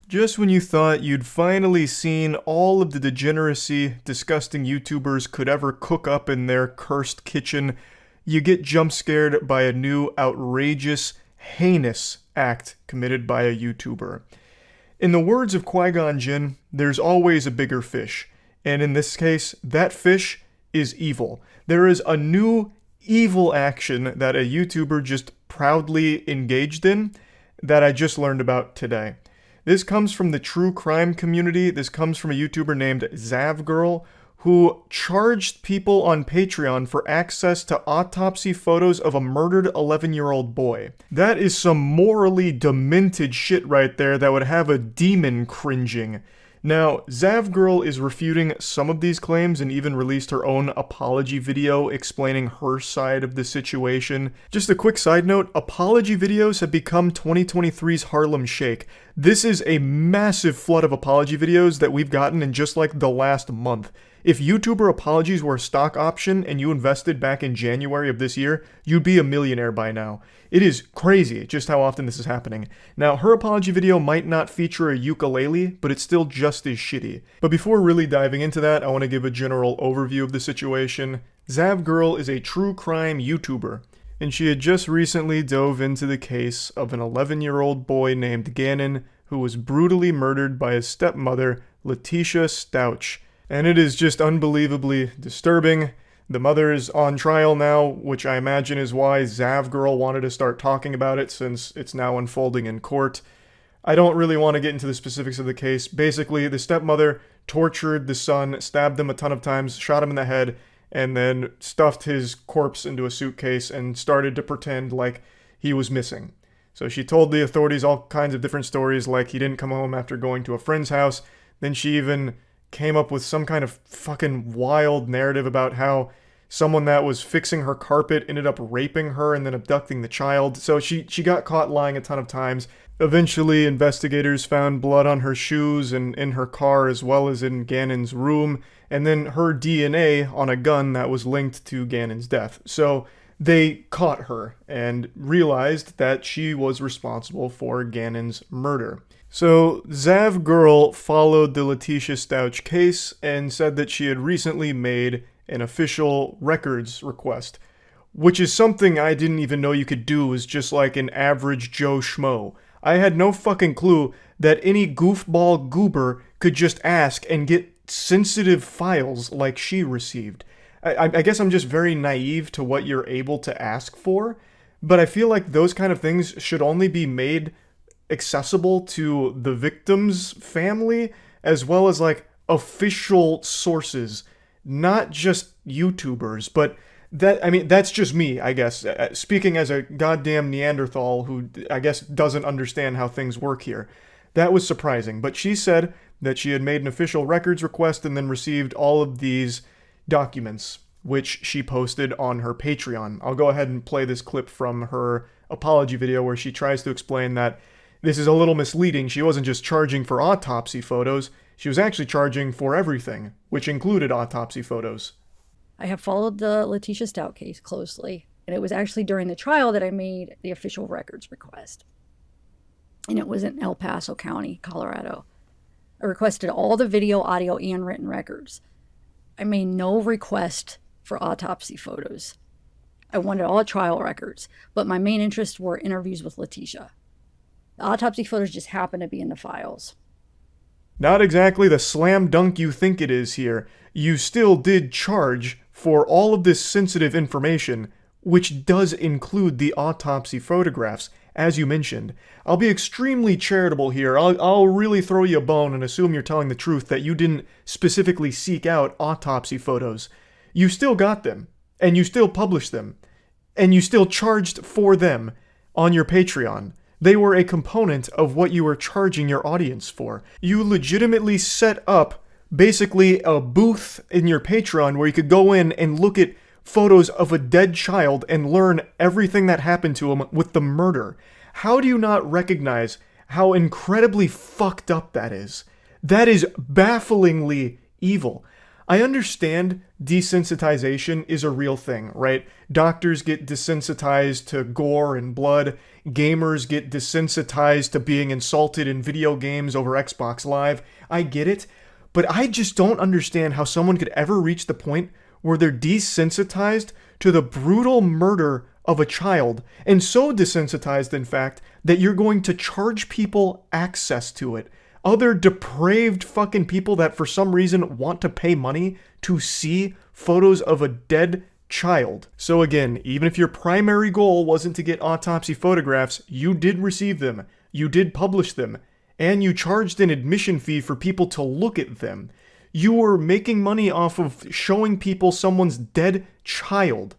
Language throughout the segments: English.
Just when you thought you'd finally seen all of the degeneracy disgusting YouTubers could ever cook up in their cursed kitchen, you get jump scared by a new outrageous, heinous act committed by a YouTuber. In the words of Qui-Gon Jinn, there's always a bigger fish, and in this case, that fish is evil. There is a new evil action that a YouTuber just proudly engaged in that I just learned about today. This comes from the true crime community. This comes from a YouTuber named Zavgirl, who charged people on Patreon for access to autopsy photos of a murdered 11-year-old boy. That is some morally demented shit right there that would have a demon cringing. Now, Zavgirl is refuting some of these claims and even released her own apology video explaining her side of the situation. Just a quick side note, apology videos have become 2023's Harlem Shake. This is a massive flood of apology videos that we've gotten in just like the last month. If YouTuber apologies were a stock option and you invested back in January of this year, you'd be a millionaire by now. It is crazy just how often this is happening. Now, her apology video might not feature a ukulele, but it's still just as shitty. But before really diving into that, I want to give a general overview of the situation. Zavgirl is a true crime YouTuber, and she had just recently dove into the case of an 11-year-old boy named Gannon who was brutally murdered by his stepmother, Letitia Stouch. And it is just unbelievably disturbing. The mother is on trial now, which I imagine is why Zavgirl wanted to start talking about it since it's now unfolding in court. I don't really want to get into the specifics of the case. Basically, the stepmother tortured the son, stabbed him a ton of times, shot him in the head, and then stuffed his corpse into a suitcase and started to pretend like he was missing. So she told the authorities all kinds of different stories, like he didn't come home after going to a friend's house. Then she even came up with some kind of fucking wild narrative about how someone that was fixing her carpet ended up raping her and then abducting the child. So she got caught lying a ton of times. Eventually, investigators found blood on her shoes and in her car as well as in Gannon's room, and then her DNA on a gun that was linked to Gannon's death. So they caught her and realized that she was responsible for Gannon's murder. So Zavgirl followed the Letitia Stouch case and said that she had recently made an official records request, which is something I didn't even know you could do as just like an average Joe Schmo. I had no fucking clue that any goofball goober could just ask and get sensitive files like she received. I guess I'm just very naive to what you're able to ask for, but I feel like those kind of things should only be made accessible to the victim's family as well as like official sources, not just YouTubers. But that's just me, I guess, speaking as a goddamn Neanderthal who I guess doesn't understand how things work here. That was surprising, but she said that she had made an official records request and then received all of these documents, which she posted on her Patreon. I'll go ahead and play this clip from her apology video where she tries to explain that this is a little misleading. She wasn't just charging for autopsy photos, she was actually charging for everything, which included autopsy photos. I have followed the Letitia Stout case closely, and it was actually during the trial that I made the official records request. And it was in El Paso County, Colorado. I requested all the video, audio, and written records. I made no request for autopsy photos. I wanted all trial records, but my main interests were interviews with Letitia. The autopsy photos just happened to be in the files. Not exactly the slam dunk you think it is here. You still did charge for all of this sensitive information, which does include the autopsy photographs, as you mentioned. I'll be extremely charitable here. I'll really throw you a bone and assume you're telling the truth that you didn't specifically seek out autopsy photos. You still got them, and you still published them, and you still charged for them on your Patreon. They were a component of what you were charging your audience for. You legitimately set up basically a booth in your Patreon where you could go in and look at photos of a dead child and learn everything that happened to him with the murder. How do you not recognize how incredibly fucked up that is? That is bafflingly evil. I understand desensitization is a real thing, right? Doctors get desensitized to gore and blood. Gamers get desensitized to being insulted in video games over Xbox Live. I get it. But I just don't understand how someone could ever reach the point where they're desensitized to the brutal murder of a child, and so desensitized, in fact, that you're going to charge people access to it. Other depraved fucking people that for some reason want to pay money to see photos of a dead child. So again, even if your primary goal wasn't to get autopsy photographs, you did receive them, you did publish them, and you charged an admission fee for people to look at them. You were making money off of showing people someone's dead child.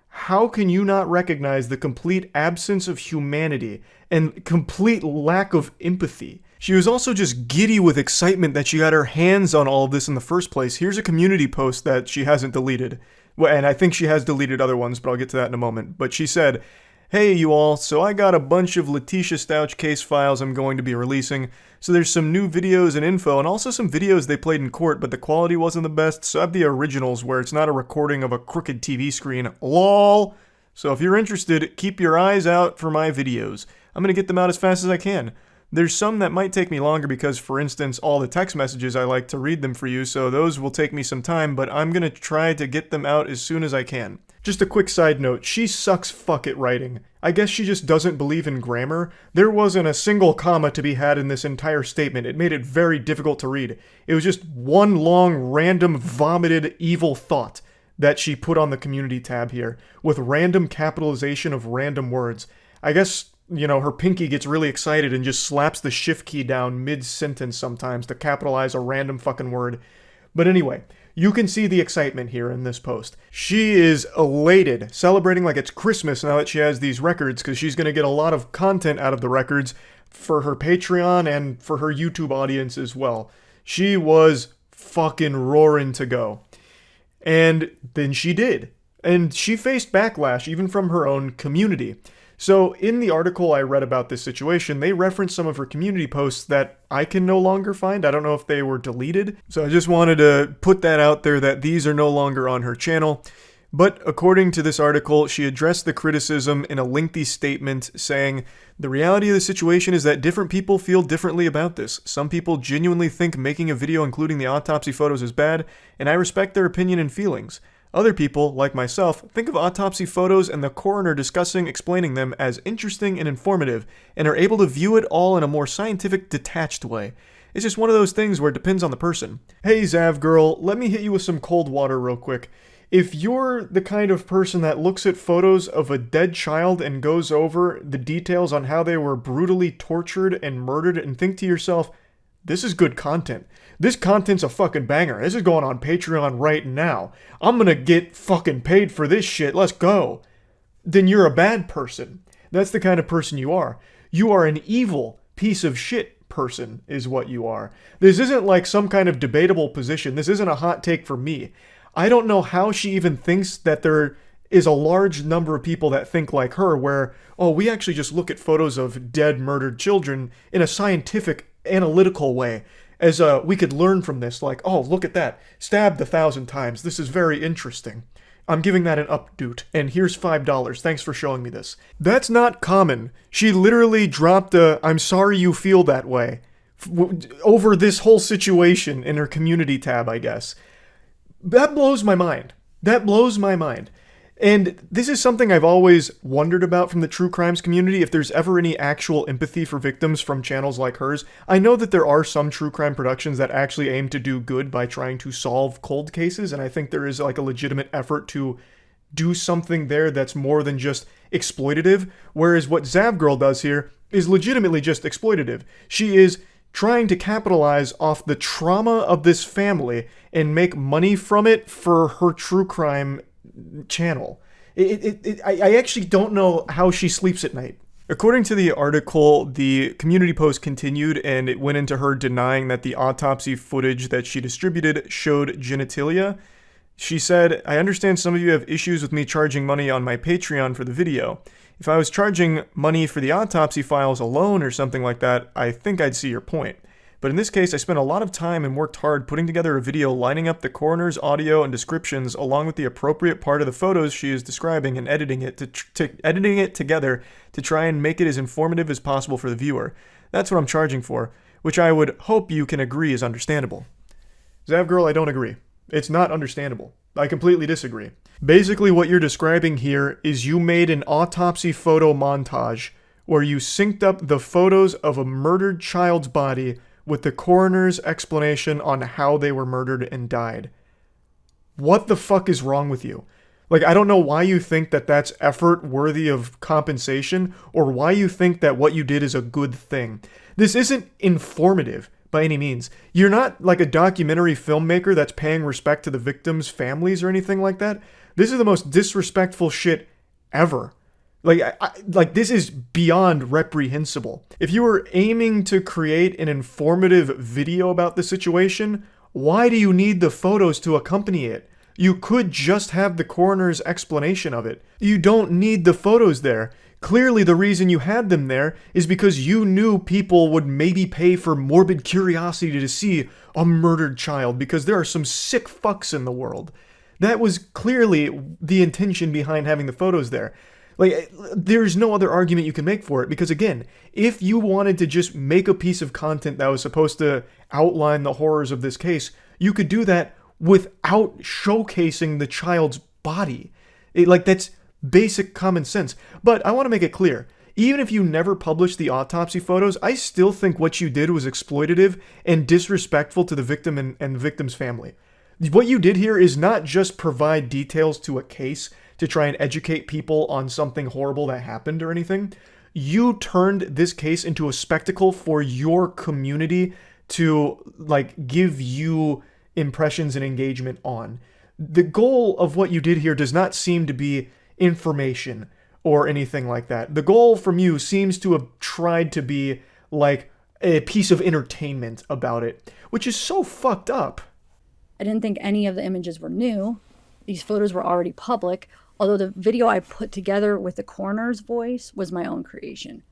How can you not recognize the complete absence of humanity and complete lack of empathy? She was also just giddy with excitement that she got her hands on all of this in the first place. Here's a community post that she hasn't deleted. Well, and I think she has deleted other ones, but I'll get to that in a moment. But she said, "Hey you all, so I got a bunch of Letitia Stouch case files I'm going to be releasing. So there's some new videos and info, and also some videos they played in court, but the quality wasn't the best, so I have the originals where it's not a recording of a crooked TV screen. LOL! So if you're interested, keep your eyes out for my videos. I'm gonna get them out as fast as I can. There's some that might take me longer because, for instance, all the text messages, I like to read them for you, so those will take me some time, but I'm gonna try to get them out as soon as I can." Just a quick side note, she sucks fuck at writing. I guess she just doesn't believe in grammar. There wasn't a single comma to be had in this entire statement. It made it very difficult to read. It was just one long, random, vomited, evil thought that she put on the community tab here, with random capitalization of random words. I guess, you know, her pinky gets really excited and just slaps the shift key down mid-sentence sometimes to capitalize a random fucking word. But anyway, you can see the excitement here in this post. She is elated, celebrating like it's Christmas now that she has these records, because she's going to get a lot of content out of the records for her Patreon and for her YouTube audience as well. She was fucking roaring to go. And then she did. And she faced backlash even from her own community. So in the article I read about this situation, they referenced some of her community posts that I can no longer find. I don't know if they were deleted. So I just wanted to put that out there that these are no longer on her channel. But according to this article, she addressed the criticism in a lengthy statement saying, "The reality of the situation is that different people feel differently about this. Some people genuinely think making a video including the autopsy photos is bad, and I respect their opinion and feelings. Other people, like myself, think of autopsy photos and the coroner explaining them as interesting and informative, and are able to view it all in a more scientific, detached way. It's just one of those things where it depends on the person." Hey Zav girl, let me hit you with some cold water real quick. If you're the kind of person that looks at photos of a dead child and goes over the details on how they were brutally tortured and murdered and think to yourself, this is good content. This content's a fucking banger. This is going on Patreon right now. I'm gonna get fucking paid for this shit. Let's go. Then you're a bad person. That's the kind of person you are. You are an evil piece of shit person is what you are. This isn't like some kind of debatable position. This isn't a hot take for me. I don't know how she even thinks that there is a large number of people that think like her where, oh, we actually just look at photos of dead, murdered children in a scientific, analytical way. As we could learn from this, like, oh, look at that. Stabbed 1,000 times. This is very interesting. I'm giving that an updoot, and here's $5. Thanks for showing me this. That's not common. She literally dropped a, "I'm sorry you feel that way," over this whole situation in her community tab, I guess. That blows my mind. That blows my mind. And this is something I've always wondered about from the true crimes community, if there's ever any actual empathy for victims from channels like hers. I know that there are some true crime productions that actually aim to do good by trying to solve cold cases, and I think there is like a legitimate effort to do something there that's more than just exploitative, whereas what Zavgirl does here is legitimately just exploitative. She is trying to capitalize off the trauma of this family and make money from it for her true crime channel. I actually don't know how she sleeps at night. According to the article, the community post continued and it went into her denying that the autopsy footage that she distributed showed genitalia. She said, "I understand some of you have issues with me charging money on my Patreon for the video. If I was charging money for the autopsy files alone or something like that, I think I'd see your point. But in this case, I spent a lot of time and worked hard putting together a video lining up the coroner's audio and descriptions along with the appropriate part of the photos she is describing and editing it together to try and make it as informative as possible for the viewer. That's what I'm charging for, which I would hope you can agree is understandable. Zavgirl, I don't agree. It's not understandable. I completely disagree. Basically, what you're describing here is you made an autopsy photo montage where you synced up the photos of a murdered child's body with the coroner's explanation on how they were murdered and died. What the fuck is wrong with you? Like, I don't know why you think that that's effort worthy of compensation, or why you think that what you did is a good thing. This isn't informative by any means. You're not like a documentary filmmaker that's paying respect to the victims' families or anything like that. This is the most disrespectful shit ever. Like this is beyond reprehensible. If you were aiming to create an informative video about the situation, why do you need the photos to accompany it? You could just have the coroner's explanation of it. You don't need the photos there. Clearly the reason you had them there is because you knew people would maybe pay for morbid curiosity to see a murdered child because there are some sick fucks in the world. That was clearly the intention behind having the photos there. Like, there's no other argument you can make for it because, again, if you wanted to just make a piece of content that was supposed to outline the horrors of this case, you could do that without showcasing the child's body. That's basic common sense. But I want to make it clear, even if you never published the autopsy photos, I still think what you did was exploitative and disrespectful to the victim and the victim's family. What you did here is not just provide details to a case to try and educate people on something horrible that happened or anything. You turned this case into a spectacle for your community to, like, give you impressions and engagement on. The goal of what you did here does not seem to be information or anything like that. The goal from you seems to have tried to be like a piece of entertainment about it, which is so fucked up. I didn't think any of the images were new. These photos were already public, although the video I put together with the coroner's voice was my own creation.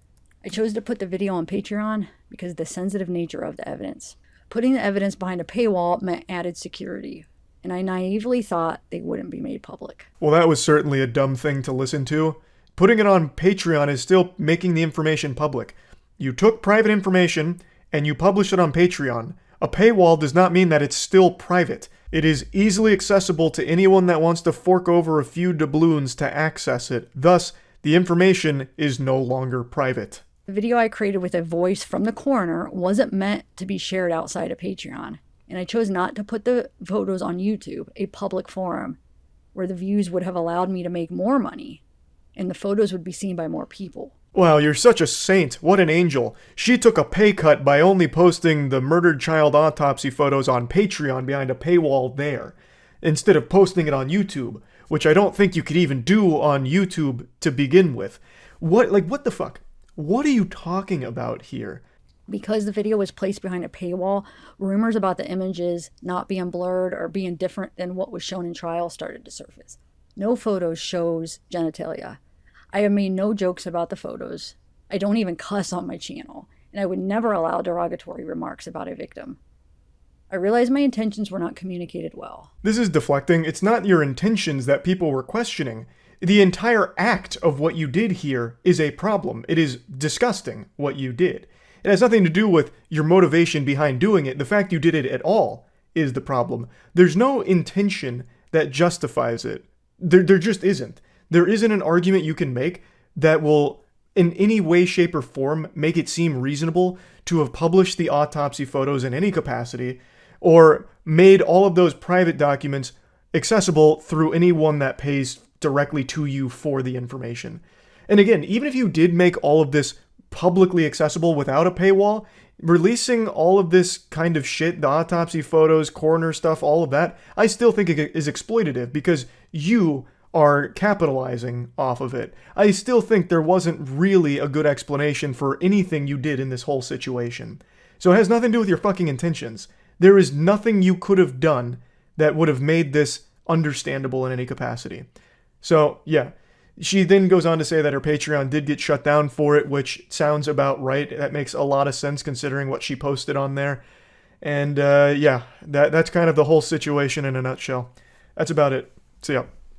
I chose to put the video on Patreon because of the sensitive nature of the evidence. Putting the evidence behind a paywall meant added security, and I naively thought they wouldn't be made public. Well, that was certainly a dumb thing to listen to. Putting it on Patreon is still making the information public. You took private information and you published it on Patreon. A paywall does not mean that it's still private. It is easily accessible to anyone that wants to fork over a few doubloons to access it. Thus, the information is no longer private. The video I created with a voice from the coroner wasn't meant to be shared outside of Patreon, and I chose not to put the photos on YouTube, a public forum, where the views would have allowed me to make more money, and the photos would be seen by more people. Wow, you're such a saint. What an angel. She took a pay cut by only posting the murdered child autopsy photos on Patreon behind a paywall there, instead of posting it on YouTube, which I don't think you could even do on YouTube to begin with. What the fuck? What are you talking about here? Because the video was placed behind a paywall, rumors about the images not being blurred or being different than what was shown in trial started to surface. No photos shows genitalia. I have made no jokes about the photos. I don't even cuss on my channel, and I would never allow derogatory remarks about a victim. I realized my intentions were not communicated well. This is deflecting. It's not your intentions that people were questioning. The entire act of what you did here is a problem. It is disgusting what you did. It has nothing to do with your motivation behind doing it. The fact you did it at all is the problem. There's no intention that justifies it. There just isn't. There isn't an argument you can make that will, in any way, shape, or form, make it seem reasonable to have published the autopsy photos in any capacity, or made all of those private documents accessible through anyone that pays directly to you for the information. And again, even if you did make all of this publicly accessible without a paywall, releasing all of this kind of shit, the autopsy photos, coroner stuff, all of that, I still think it is exploitative because you are capitalizing off of it. I still think there wasn't really a good explanation for anything you did in this whole situation. So it has nothing to do with your fucking intentions. There is nothing you could have done that would have made this understandable in any capacity. So, yeah, She then goes on to say that her Patreon did get shut down for it, which sounds about right. That makes a lot of sense considering what she posted on there. And yeah, that's kind of the whole situation in a nutshell. That's about it. See ya.